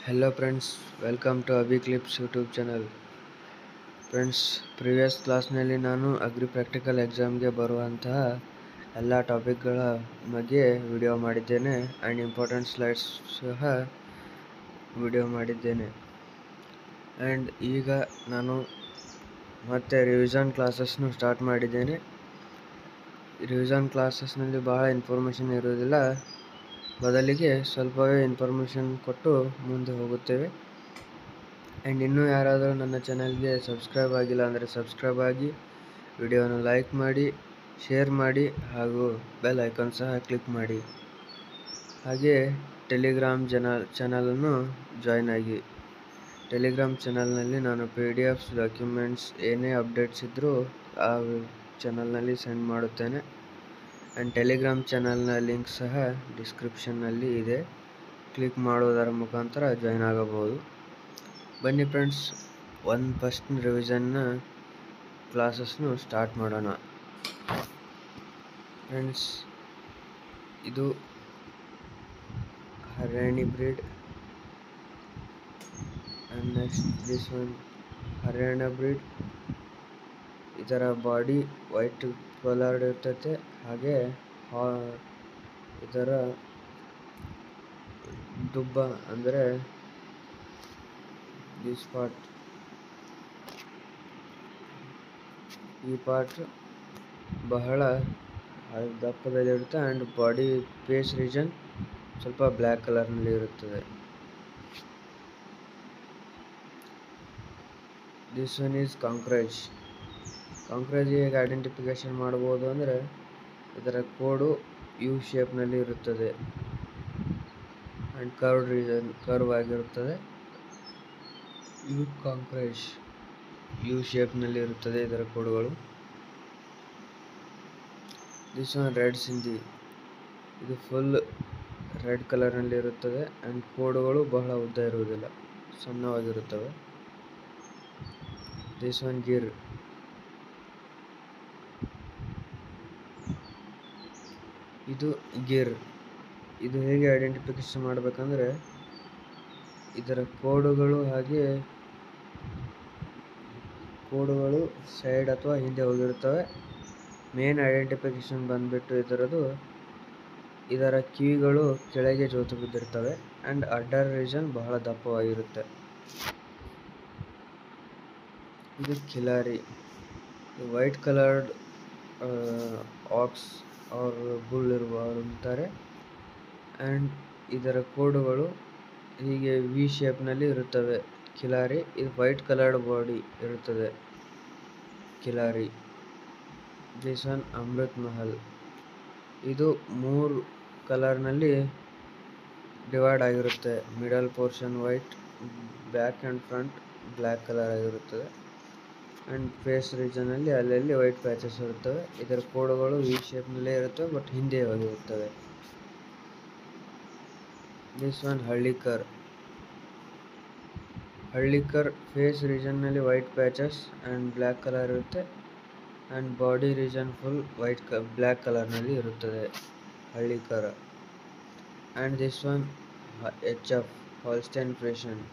Hello friends, welcome to Abhi Clips YouTube channel. Friends, previous ಕ್ಲಾಸ್ನಲ್ಲಿ ನಾನು agri practical ಎಕ್ಸಾಮ್ಗೆ ಬರುವಂತಹ ಎಲ್ಲ ಟಾಪಿಕ್ಗಳ ಬಗ್ಗೆ ವಿಡಿಯೋ ಮಾಡಿದ್ದೇನೆ ಆ್ಯಂಡ್ ಇಂಪಾರ್ಟೆಂಟ್ ಸ್ಲೈಡ್ಸ್ ಸಹ ವಿಡಿಯೋ ಮಾಡಿದ್ದೇನೆ. ಆ್ಯಂಡ್ ಈಗ ನಾನು ಮತ್ತೆ ರಿವಿಷನ್ ಕ್ಲಾಸಸ್ನು ಸ್ಟಾರ್ಟ್ ಮಾಡಿದ್ದೇನೆ. ರಿವಿಷನ್ ಕ್ಲಾಸಸ್ನಲ್ಲಿ ಬಹಳ ಇನ್ಫಾರ್ಮೇಷನ್ ಇರುವುದಿಲ್ಲ, ಬದಲಿಗೆ ಸ್ವಲ್ಪವೇ ಇನ್ಫಾರ್ಮೇಷನ್ ಕೊಟ್ಟು ಮುಂದೆ ಹೋಗುತ್ತೇವೆ. ಆ್ಯಂಡ್ ಇನ್ನೂ ಯಾರಾದರೂ ನನ್ನ ಚಾನಲ್ಗೆ ಸಬ್ಸ್ಕ್ರೈಬ್ ಆಗಿಲ್ಲ ಅಂದರೆ ಸಬ್ಸ್ಕ್ರೈಬ್ ಆಗಿ, ವಿಡಿಯೋನ ಲೈಕ್ ಮಾಡಿ, ಶೇರ್ ಮಾಡಿ ಹಾಗೂ ಬೆಲ್ ಐಕಾನ್ ಸಹ ಕ್ಲಿಕ್ ಮಾಡಿ. ಹಾಗೆ ಟೆಲಿಗ್ರಾಮ್ ಚಾನಲನ್ನು ಜಾಯ್ನ್ ಆಗಿ. ಟೆಲಿಗ್ರಾಮ್ ಚಾನಲ್ನಲ್ಲಿ ನಾನು PDF ಡಾಕ್ಯುಮೆಂಟ್ಸ್ ಏನೇ ಅಪ್ಡೇಟ್ಸ್ ಇದ್ದರೂ ಆ ಚಾನಲ್ನಲ್ಲಿ ಸೆಂಡ್ ಮಾಡುತ್ತೇನೆ. ಆ್ಯಂಡ್ ಟೆಲಿಗ್ರಾಮ್ ಚಾನಲ್ನ ಲಿಂಕ್ ಸಹ ಡಿಸ್ಕ್ರಿಪ್ಷನ್ನಲ್ಲಿ ಇದೆ, ಕ್ಲಿಕ್ ಮಾಡುವುದರ ಮುಖಾಂತರ ಜಾಯ್ನ್ ಆಗಬಹುದು. ಬನ್ನಿ ಫ್ರೆಂಡ್ಸ್, ಫಸ್ಟ್ ರಿವಿಷನ್ನ ಕ್ಲಾಸಸ್ನು ಸ್ಟಾರ್ಟ್ ಮಾಡೋಣ. ಫ್ರೆಂಡ್ಸ್, ಇದು Haryani breed and next this one Haryana breed. ಇದರ ಬಾಡಿ ವೈಟ್ ಕಲರ್ಡ್ ಇರ್ತೈತೆ. ಹಾಗೆ ಇದರ ದುಬ್ಬ ಅಂದರೆ ದಿಸ್ ಪಾರ್ಟ್, ಈ ಪಾರ್ಟ್ ಬಹಳ ದಪ್ಪದಲ್ಲಿರುತ್ತೆ ಆ್ಯಂಡ್ ಬಾಡಿ ಫೇಸ್ ರೀಜನ್ ಸ್ವಲ್ಪ ಬ್ಲ್ಯಾಕ್ ಕಲರ್ನಲ್ಲಿ ಇರುತ್ತದೆ. This one is Kankrej. Kankrej ಹೇಗೆ ಐಡೆಂಟಿಫಿಕೇಶನ್ ಮಾಡ್ಬೋದು ಅಂದರೆ, ಇದರ ಕೋಡು ಯು ಶೇಪ್ನಲ್ಲಿ ಇರುತ್ತದೆ ಆ್ಯಂಡ್ ಕರ್ವ್ ಆಗಿರುತ್ತದೆ. ಇದು ಕಾಂಕ್ರೇಜ್ ಯು ಶೇಪ್ನಲ್ಲಿ ಇರುತ್ತದೆ ಇದರ ಕೋಡುಗಳು. This one red Sindhi. ಇದು ಫುಲ್ ರೆಡ್ ಕಲರ್ನಲ್ಲಿ ಇರುತ್ತದೆ ಆ್ಯಂಡ್ ಕೋಡುಗಳು ಬಹಳ ಉದ್ದ ಇರುವುದಿಲ್ಲ, ಸಣ್ಣವಾಗಿರುತ್ತವೆ. This one Gir. ಇದು ಗಿರ್. ಇದು ಹೇಗೆ ಐಡೆಂಟಿಫಿಕೇಶನ್ ಮಾಡಬೇಕಂದ್ರೆ, ಇದರ ಕೋಡುಗಳು ಸೈಡ್ ಅಥವಾ ಹಿಂದೆ ಹೋಗಿರುತ್ತವೆ. ಮೇನ್ ಐಡೆಂಟಿಫಿಕೇಶನ್ ಬಂದ್ಬಿಟ್ಟು ಇದರ ಕಿವಿಗಳು ಕೆಳಗೆ ಜೋತು ಬಿದ್ದಿರ್ತವೆ ಆ್ಯಂಡ್ ಅಡ್ಡರ್ ರೀಜನ್ ಬಹಳ ದಪ್ಪವಾಗಿರುತ್ತೆ. ಇದು Khillari. White coloured ox or bull ಇರುತ್ತಾರೆ ಆ್ಯಂಡ್ ಇದರ ಕೋಡುಗಳು ಹೀಗೆ ವಿ ಶೇಪ್ನಲ್ಲಿ ಇರುತ್ತವೆ. ಖಿಲಾರಿ. ಇದು ವೈಟ್ ಕಲರ್ಡ್ ಬಾಡಿ ಇರುತ್ತದೆ ಖಿಲಾರಿ. This one Amrit Mahal. ಇದು 3 ಕಲರ್ನಲ್ಲಿ ಡಿವೈಡ್ ಆಗಿರುತ್ತೆ. Middle portion white, back and front black colour ಆಗಿರುತ್ತದೆ ಆ್ಯಂಡ್ ಫೇಸ್ ರೀಜನಲ್ಲಿ ಅಲ್ಲಲ್ಲಿ ವೈಟ್ ಪ್ಯಾಚಸ್ ಇರುತ್ತವೆ. ಇದರ ಕೋಡುಗಳು ವಿ ಶೇಪ್ನಲ್ಲೇ ಇರುತ್ತವೆ, ಬಟ್ ಹಿಂದೆ ಹೋಗಿರುತ್ತವೆ. This one Hallikar. Hallikar face ರೀಜನ್ನಲ್ಲಿ white patches and black colour ಇರುತ್ತೆ and body region full black ಕಲರ್ನಲ್ಲಿ ಇರುತ್ತದೆ Hallikar. And this one HF Holstein Friesian.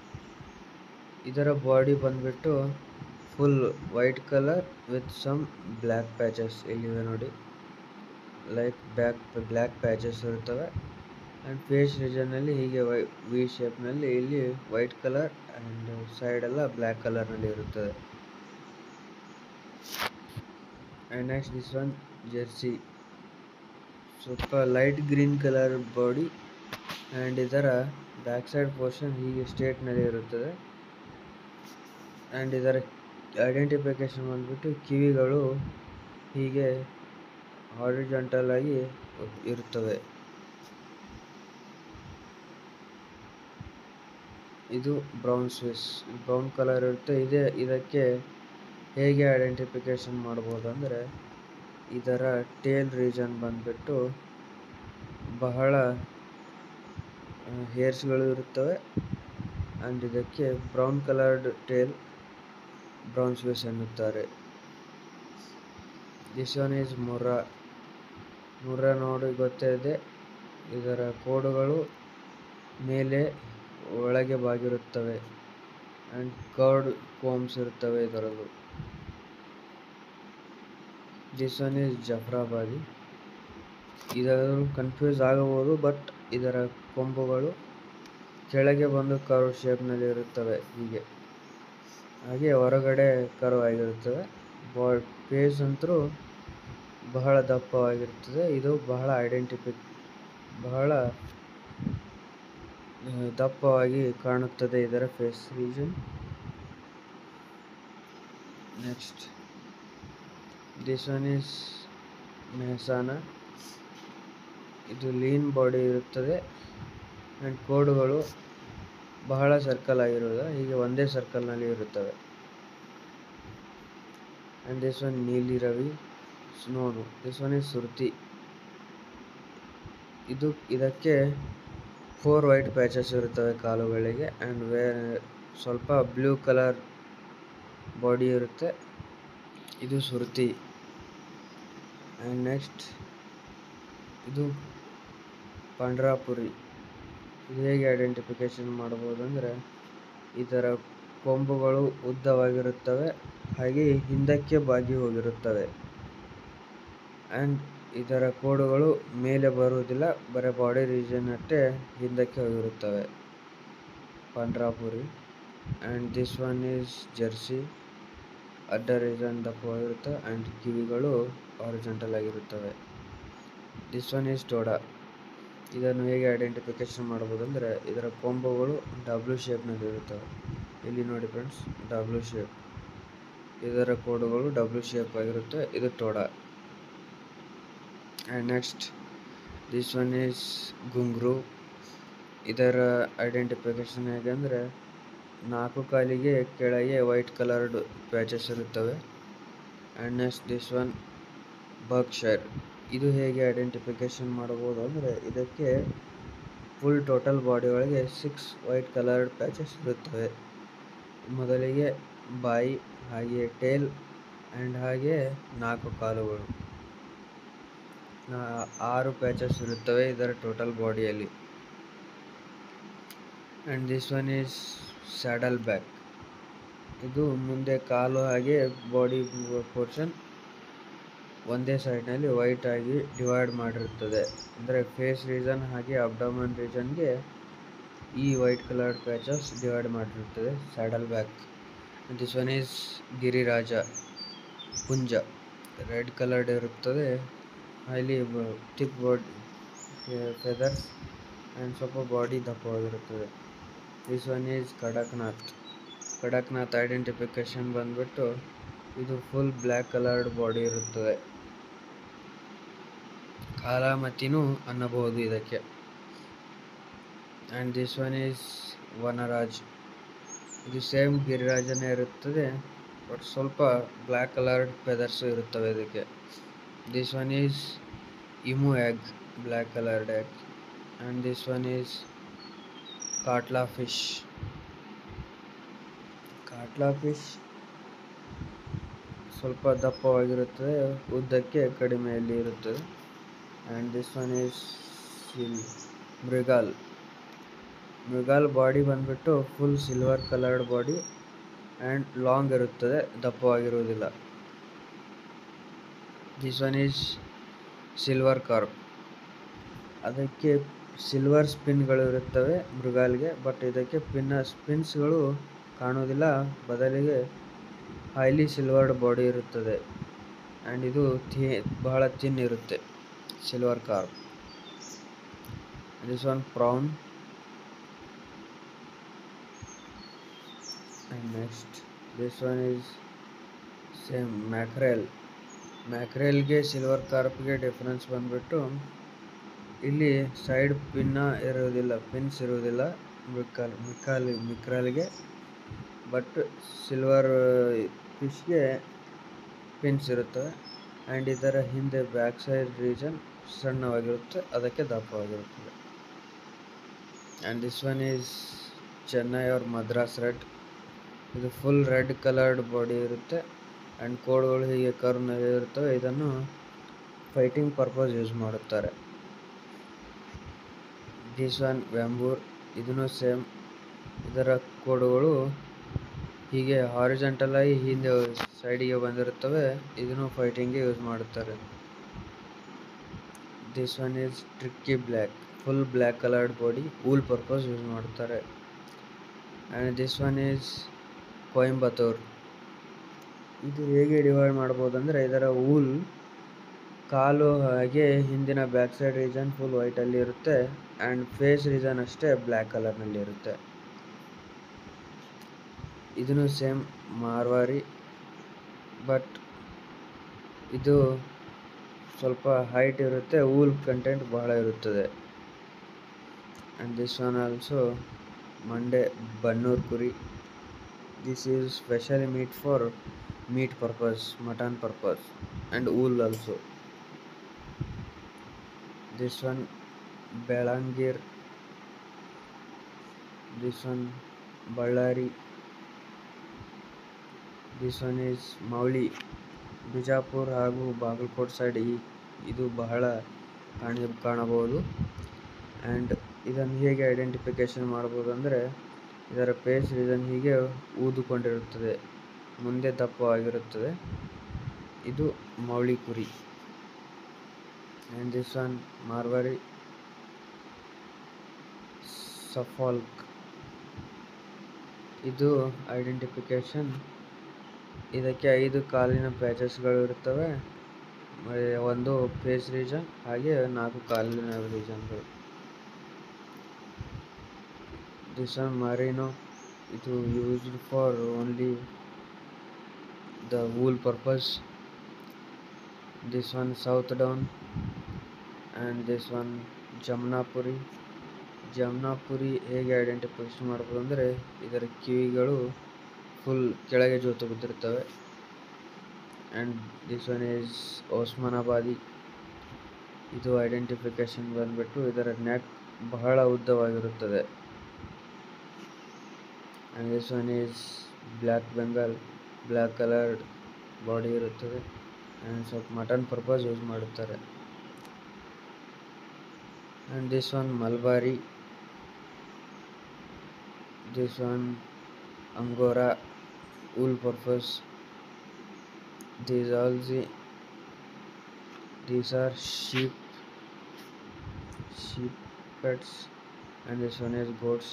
ಇದರ ಬಾಡಿ ಬಂದ್ಬಿಟ್ಟು full white colour with some black patches. ಇಲ್ಲಿವೆ ನೋಡಿ, ಲೈಕ್ ಬ್ಲ್ಯಾಕ್ ಪ್ಯಾಚಸ್ ಇರುತ್ತವೆ ಆ್ಯಂಡ್ ಫೇಸ್ ರೀಜನ್ನಲ್ಲಿ ಹೀಗೆ ವಿ ಶೇಪ್ನಲ್ಲಿ ಇಲ್ಲಿ ವೈಟ್ ಕಲರ್ ಆ್ಯಂಡ್ ಸೈಡ್ ಎಲ್ಲ ಬ್ಲ್ಯಾಕ್ ಕಲರ್ನಲ್ಲಿ ಇರುತ್ತದೆ. And next this one Jersey. ಸ್ವಲ್ಪ light green colour body and ಇದರ ಬ್ಯಾಕ್ ಸೈಡ್ ಪೋರ್ಷನ್ ಹೀಗೆ ಸ್ಟ್ರೇಟ್ನಲ್ಲಿ ಇರುತ್ತದೆ ಆ್ಯಂಡ್ ಇದರ ಐಡೆಂಟಿಫಿಕೇಶನ್ ಬಂದ್ಬಿಟ್ಟು ಕಿವಿಗಳು ಹೀಗೆ ಹಾರಿಜಾಂಟಲ್ ಆಗಿ ಇರುತ್ತವೆ. ಇದು ಬ್ರೌನ್ ಸ್ವಿಸ್. ಬ್ರೌನ್ ಕಲರ್ ಇರುತ್ತೆ. ಇದಕ್ಕೆ ಹೇಗೆ ಐಡೆಂಟಿಫಿಕೇಶನ್ ಮಾಡ್ಬೋದು ಅಂದರೆ, ಇದರ ಟೇಲ್ ರೀಜನ್ ಬಂದ್ಬಿಟ್ಟು ಬಹಳ ಹೇರ್ಸ್ಗಳು ಇರುತ್ತವೆ ಆ್ಯಂಡ್ ಇದಕ್ಕೆ brown coloured tail, brown Swiss ಎನ್ನುತ್ತಾರೆ. This one is Murrah. Murrah ನೋಡಿ ಗೊತ್ತೇ ಇದೆ. ಇದರ ಕೋಡುಗಳು ಮೇಲೆ ಒಳಗೆ ಬಾಗಿರುತ್ತವೆ ಆ್ಯಂಡ್ ಕರ್ಡ್ ಕೋಮ್ಸ್ ಇರುತ್ತವೆ ಇದರಲ್ಲೂ. This one is Jafarabadi. ಇದರ ಕನ್ಫ್ಯೂಸ್ ಆಗಬಹುದು, ಬಟ್ ಇದರ ಕೊಂಬುಗಳು ಕೆಳಗೆ ಬಂದು ಕರ್ವ್ ಶೇಪ್ನಲ್ಲಿ ಇರುತ್ತವೆ ಹೀಗೆ. ಹಾಗೆ ಹೊರಗಡೆ ಕರ್ವ್ ಆಗಿರುತ್ತವೆ. ಫೇಸ್ ಅಂತೂ ಬಹಳ ದಪ್ಪವಾಗಿರುತ್ತದೆ. ಇದು ಬಹಳ ದಪ್ಪವಾಗಿ ಕಾಣುತ್ತದೆ ಇದರ face region. Next this one is Mehsana. ಇದು ಲೀನ್ ಬಾಡಿ ಇರುತ್ತದೆ ಆ್ಯಂಡ್ ಕೋಡುಗಳು ಬಹಳ ಸರ್ಕಲ್ ಆಗಿರುವುದಿಲ್ಲ, ಹೀಗೆ ಒಂದೇ ಸರ್ಕಲ್ನಲ್ಲಿ ಇರುತ್ತವೆ. And this one Nili Ravi ಸ್ನೋನು. This one is Surti. ಇದಕ್ಕೆ 4 ವೈಟ್ ಪ್ಯಾಚಸ್ ಇರುತ್ತವೆ ಕಾಲುಗಳಿಗೆ ಆ್ಯಂಡ್ ಸ್ವಲ್ಪ ಬ್ಲೂ ಕಲರ್ ಬಾಡಿ ಇರುತ್ತೆ. ಇದು ಸುರ್ತಿ. ಆ್ಯಂಡ್ ನೆಕ್ಸ್ಟ್ ಇದು ಪಂಡ್ರಾಪುರಿ. ಇದು ಹೇಗೆ ಐಡೆಂಟಿಫಿಕೇಶನ್ ಮಾಡಬಹುದು ಅಂದರೆ, ಇದರ ಕೊಂಬುಗಳು ಉದ್ದವಾಗಿರುತ್ತವೆ ಹಾಗೆ ಹಿಂದಕ್ಕೆ ಬಾಗಿ ಹೋಗಿರುತ್ತವೆ ಆ್ಯಂಡ್ ಇದರ ಕೋಡುಗಳು ಮೇಲೆ ಬರುವುದಿಲ್ಲ, ಬರೀ ಬಾಡಿ ರೀಜನ್ ಅಷ್ಟೇ ಹಿಂದಕ್ಕೆ ಹೋಗಿರುತ್ತವೆ. Pandharpuri. And this one is Jersey. ಅಡ್ಡ ರೀಜನ್ ದಪ್ಪವಾಗಿರುತ್ತೆ ಆ್ಯಂಡ್ ಕಿವಿಗಳು ಹಾರಿಜಾಂಟಲ್ ಆಗಿರುತ್ತವೆ. This one is Toda. ಇದನ್ನು ಹೇಗೆ ಐಡೆಂಟಿಫಿಕೇಶನ್ ಮಾಡಬಹುದು ಅಂದರೆ, ಇದರ ಕೊಂಬುಗಳು ಡಬ್ಲ್ಯೂ ಶೇಪ್ನಲ್ಲಿ ಇರುತ್ತವೆ. ಇಲ್ಲಿ ನೋಡಿ ಫ್ರೆಂಡ್ಸ್, ಡಬ್ಲ್ಯೂ ಶೇಪ್. ಇದರ ಕೋಡುಗಳು ಡಬ್ಲ್ಯೂ ಶೇಪ್ ಆಗಿರುತ್ತೆ. ಇದು Toda. And next this one is Ghungroo. ಇದರ ಐಡೆಂಟಿಫಿಕೇಶನ್ ಹೇಗೆ ಅಂದರೆ, 4 ಕಾಲಿಗೆ ಕೆಳಗೆ ವೈಟ್ ಕಲರ್ಡ್ ಪ್ಯಾಚಸ್ ಇರುತ್ತವೆ. And next this one Berkshire. ಇದು ಹೇಗೆ ಐಡೆಂಟಿಫಿಕೇಶನ್ ಮಾಡಬಹುದು ಅಂದರೆ, ಇದಕ್ಕೆ ಫುಲ್ ಟೋಟಲ್ ಬಾಡಿ ಒಳಗೆ 6 ವೈಟ್ ಕಲರ್ಡ್ ಪ್ಯಾಚಸ್ ಇರುತ್ತವೆ. ಮೊದಲಿಗೆ ಬಾಯಿ, ಹಾಗೆ ಟೇಲ್ ಆ್ಯಂಡ್ ಹಾಗೆ 4 ಕಾಲುಗಳು. 6 ಪ್ಯಾಚಸ್ ಇರುತ್ತವೆ ಇದರ ಟೋಟಲ್ ಬಾಡಿಯಲ್ಲಿ. And this one is saddle back. ಇದು ಮುಂದೆ ಕಾಲು ಹಾಗೆ ಬಾಡಿ ಪೋರ್ಷನ್ ಒಂದೇ ಸೈಡ್ನಲ್ಲಿ ವೈಟ್ ಆಗಿ ಡಿವೈಡ್ ಮಾಡಿರುತ್ತದೆ. ಅಂದರೆ ಫೇಸ್ ರೀಜನ್ ಹಾಗೆ ಅಬ್ಡಮನ್ ರೀಜನ್ಗೆ ಈ ವೈಟ್ ಕಲರ್ಡ್ ಪ್ಯಾಚಸ್ ಡಿವೈಡ್ ಮಾಡಿರುತ್ತದೆ, saddle back. This one is Giriraja ಪುಂಜ. ರೆಡ್ ಕಲರ್ಡ್ ಇರುತ್ತದೆ, ಅಲ್ಲಿ ಥಿಕ್ ಬಾಡಿ ಫೆದರ್ಸ್ ಆ್ಯಂಡ್ ಸ್ವಲ್ಪ ಬಾಡಿ ದಪ್ಪವಾಗಿರುತ್ತದೆ. This one is Kadaknath. Kadaknath identification ಬಂದ್ಬಿಟ್ಟು, ಇದು ಫುಲ್ ಬ್ಲ್ಯಾಕ್ ಕಲರ್ಡ್ ಬಾಡಿ ಇರುತ್ತದೆ. ಕಾಲಾಮತಿನೂ ಅನ್ನಬಹುದು ಇದಕ್ಕೆ. And this one is Vanaraj. ಇದು ಸೇಮ್ ಗಿರಿರಾಜನೇ ಇರುತ್ತದೆ, ಬಟ್ ಸ್ವಲ್ಪ ಬ್ಲ್ಯಾಕ್ ಕಲರ್ಡ್ ಫೆದರ್ಸು ಇರುತ್ತವೆ ಇದಕ್ಕೆ. This one is emu egg, black coloured egg. And this one is Catla fish. Catla fish ಸ್ವಲ್ಪ ದಪ್ಪವಾಗಿರುತ್ತದೆ, ಉದ್ದಕ್ಕೆ ಕಡಿಮೆಯಲ್ಲಿ ಇರುತ್ತದೆ. And this one is Mrigal. Mrigal body ಬಂದ್ಬಿಟ್ಟು full silver coloured body and long ಇರುತ್ತದೆ, ದಪ್ಪವಾಗಿರುವುದಿಲ್ಲ. This one is silver carp. ಅದಕ್ಕೆ ಸಿಲ್ವರ್ ಸ್ಪಿನ್ಗಳು ಇರುತ್ತವೆ ಮೃಗಾಲ್ಗೆ, ಬಟ್ ಇದಕ್ಕೆ ಸ್ಪಿನ್ಸ್ಗಳು ಕಾಣುವುದಿಲ್ಲ, ಬದಲಿಗೆ ಹೈಲಿ ಸಿಲ್ವರ್ಡ್ ಬಾಡಿ ಇರುತ್ತದೆ ಆ್ಯಂಡ್ ಇದು ಬಹಳ ಥಿನ್ ಇರುತ್ತೆ, silver carp. This one prawn. And next this one is same mackerel. ಮ್ಯಾಕ್ರೆಲ್ಗೆ ಸಿಲ್ವರ್ ಕಾರ್ಪ್ಗೆ ಡಿಫ್ರೆನ್ಸ್ ಬಂದ್ಬಿಟ್ಟು, ಇಲ್ಲಿ ಸೈಡ್ ಪಿನ್ಸ್ ಇರುವುದಿಲ್ಲ ಮಿಕ್ರಾಲ್ಗೆ, ಬಟ್ ಸಿಲ್ವರ್ ಫಿಶ್ಗೆ ಪಿನ್ಸ್ ಇರುತ್ತವೆ. ಆ್ಯಂಡ್ ಇದರ ಹಿಂದೆ ಬ್ಯಾಕ್ ಸೈಡ್ ರೀಜನ್ ಸಣ್ಣವಾಗಿರುತ್ತೆ, ಅದಕ್ಕೆ ದಪ್ಪವಾಗಿರುತ್ತದೆ. And this one is Chennai or Madras red. ಇದು ಫುಲ್ ರೆಡ್ ಕಲರ್ಡ್ ಬಾಡಿ ಇರುತ್ತೆ ಆ್ಯಂಡ್ ಕೋಡ್ಗಳು ಹೀಗೆ ಕರ್ವ್ನಲ್ಲಿ ಇರುತ್ತವೆ. ಇದನ್ನು ಫೈಟಿಂಗ್ ಪರ್ಪಸ್ ಯೂಸ್ ಮಾಡುತ್ತಾರೆ. This one Vembur. ಇದನ್ನು ಸೇಮ್ ಇದರ ಕೋಡ್ಗಳು ಹೀಗೆ ಹಾರಿಜಾಂಟಲ್ ಆಗಿ ಹಿಂದೆ ಸೈಡಿಗೆ ಬಂದಿರುತ್ತವೆ. ಇದನ್ನು ಫೈಟಿಂಗ್ಗೆ ಯೂಸ್ ಮಾಡುತ್ತಾರೆ. This one is Trichy black, full black coloured body, wool purpose use ಮಾಡುತ್ತಾರೆ. And this one is Coimbatore. ಇದು ಹೇಗೆ ಡಿವೈಡ್ ಮಾಡ್ಬೋದು ಅಂದರೆ, ಇದರ ವೂಲ್ ಕಾಲು ಹಾಗೆ ಹಿಂದಿನ ಬ್ಯಾಕ್ ಸೈಡ್ ರೀಜನ್ ಫುಲ್ ವೈಟಲ್ಲಿ ಇರುತ್ತೆ ಆ್ಯಂಡ್ ಫೇಸ್ ರೀಜನ್ ಅಷ್ಟೇ ಬ್ಲ್ಯಾಕ್ ಕಲರ್ನಲ್ಲಿ ಇರುತ್ತೆ. ಇದನ್ನು ಸೇಮ್ ಮಾರ್ವಾರಿ, ಬಟ್ ಇದು ಸ್ವಲ್ಪ ಹೈಟ್ ಇರುತ್ತೆ, ವೂಲ್ ಕಂಟೆಂಟ್ ಬಹಳ ಇರುತ್ತದೆ. ಆ್ಯಂಡ್ ದಿಸ್ ಒನ್ ಆಲ್ಸೋ ಮಂಡೆ ಬನ್ನೂರ್ ಕುರಿ. This is specially meet for meat purpose, mutton purpose, and wool also. This one Belangir, this one Ballari, this one is Mauli. Bijapur ಹಾಗೂ Bagalkot side ಇದು ಬಹಳ ಕಾಣಬಹುದು. ಆ್ಯಂಡ್ ಇದನ್ನು ಹೇಗೆ ಐಡೆಂಟಿಫಿಕೇಶನ್ ಮಾಡ್ಬೋದು ಅಂದರೆ, ಇದರ ಫೇಸ್ ರೀಜನ್ ಹೀಗೆ ಊದಿಕೊಂಡಿರುತ್ತದೆ, ಮುಂದೆ ದಪ್ಪವಾಗಿರುತ್ತದೆ. ಇದು ಮೌಳಿ ಕುರಿ. And this one Marwari Suffolk. ಇದು ಐಡೆಂಟಿಫಿಕೇಶನ್. ಇದಕ್ಕೆ 5 ಕಾಲಿನ ಪ್ಯಾಚಸ್ಗಳು ಇರುತ್ತವೆ, ಒಂದು ಫೇಸ್ ರೀಜನ್ ಹಾಗೆ 4 ಕಾಲಿನ ರೀಜನ್ಗಳು. This one merino. ಇದು used for only the wool purpose. This one south down, and this one Jamnapari. Jamnapari ಹೇಗೆ ಐಡೆಂಟಿಫಿಕೇಶನ್ ಮಾಡ್ಬೋದು ಅಂದರೆ, ಇದರ ಕಿವಿಗಳು ಫುಲ್ ಕೆಳಗೆ ಜೋತು ಬಿದ್ದಿರ್ತವೆ. And this one is Osmanabadi. ಇದು ಐಡೆಂಟಿಫಿಕೇಶನ್ ಬಂದ್ಬಿಟ್ಟು ಇದರ ನೆಕ್ ಬಹಳ ಉದ್ದವಾಗಿರುತ್ತದೆ. And this one is black Bengal, black coloured body ಇರುತ್ತದೆ ಆ್ಯಂಡ್ ಸ್ವಲ್ಪ ಮಟನ್ ಪರ್ಪಸ್ ಯೂಸ್ ಮಾಡುತ್ತಾರೆ. And this one Malabari, this one Angora, wool purpose. These are sheep pets, and this one is goats.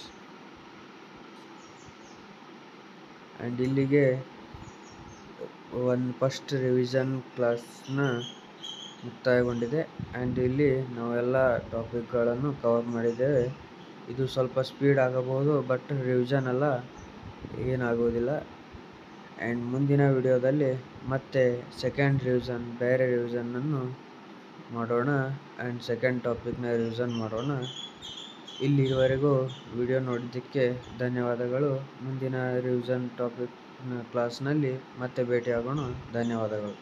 And ಇಲ್ಲಿಗೆ first revision ಕ್ಲಾಸ್ನ ಮುಕ್ತಾಯಗೊಂಡಿದೆ. And ಇಲ್ಲಿ ನಾವೆಲ್ಲ ಟಾಪಿಕ್ಗಳನ್ನು cover ಮಾಡಿದ್ದೇವೆ. ಇದು ಸ್ವಲ್ಪ ಸ್ಪೀಡ್ ಆಗಬಹುದು, ಬಟ್ ರಿವಿಷನ್ ಎಲ್ಲ ಏನಾಗುವುದಿಲ್ಲ. ಆ್ಯಂಡ್ ಮುಂದಿನ ವಿಡಿಯೋದಲ್ಲಿ ಮತ್ತೆ ಸೆಕೆಂಡ್ ರಿವಿಷನ್, ಬೇರೆ ರಿವಿಷನನ್ನು ಮಾಡೋಣ ಆ್ಯಂಡ್ ಸೆಕೆಂಡ್ ಟಾಪಿಕ್ನ ರಿವಿಷನ್ ಮಾಡೋಣ. ಇಲ್ಲಿವರೆಗೂ ವಿಡಿಯೋ ನೋಡಿದ್ದಕ್ಕೆ ಧನ್ಯವಾದಗಳು. ಮುಂದಿನ ರಿವಿಷನ್ ಟಾಪಿಕ್ನ ಕ್ಲಾಸ್ನಲ್ಲಿ ಮತ್ತೆ ಭೇಟಿಯಾಗೋಣ. ಧನ್ಯವಾದಗಳು.